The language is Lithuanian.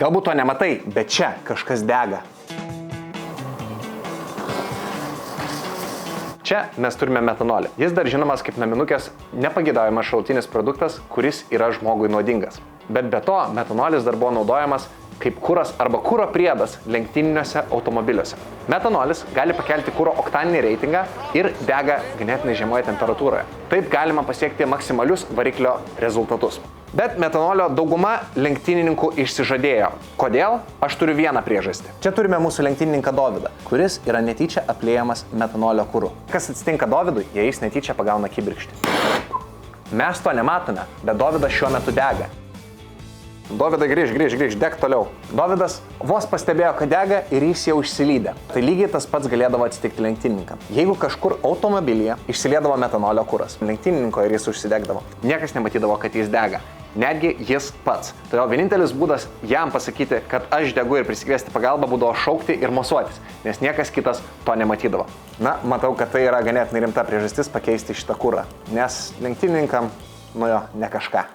Galbūt to nematai, bet čia kažkas dega. Čia mes turime metanolį. Jis dar žinomas kaip naminukės nepageidavimas šalutinis produktas, kuris yra žmogui naudingas. Bet be to, metanolis dar buvo naudojamas kaip kuras arba kuro priedas lenktyniniuose automobiliuose. Metanolis gali pakelti kuro oktaninį reitingą ir dega ganėtinai žemoje temperatūroje. Taip galima pasiekti maksimalius variklio rezultatus. Bet metanolio dauguma lenktynininkų išsižadėjo. Kodėl? Aš turiu vieną priežastį. Čia turime mūsų lenktynininką Dovydą, kuris yra netyčia apliejamas metanolio kuru. Kas atsitinka Dovydui, jei jis netyčia pagauna kibirkštį? Mes to nematome, bet Dovydas šiuo metu dega. Dovydai, grįž, deg toliau. Dovydas vos pastebėjo, kad dega ir jis jau išsilydė. Tai lygiai tas pats galėdavo atsitikti lenktynininkam. Jeigu kažkur automobilyje išsiliedavo metanolio kuras, lenktynininko ir jis užsidegdavo, niekas nematydavo, kad jis dega. Netgi jis pats. Todėl vienintelis būdas jam pasakyti, kad aš degu ir prisikviesti pagalbą, būdavo šaukti ir mosuotis, nes niekas kitas to nematydavo. Na, matau, kad tai yra ganėtinai rimta priežastis pakeisti šitą kurą, nes lenktynininkam, nu jo, ne kažką.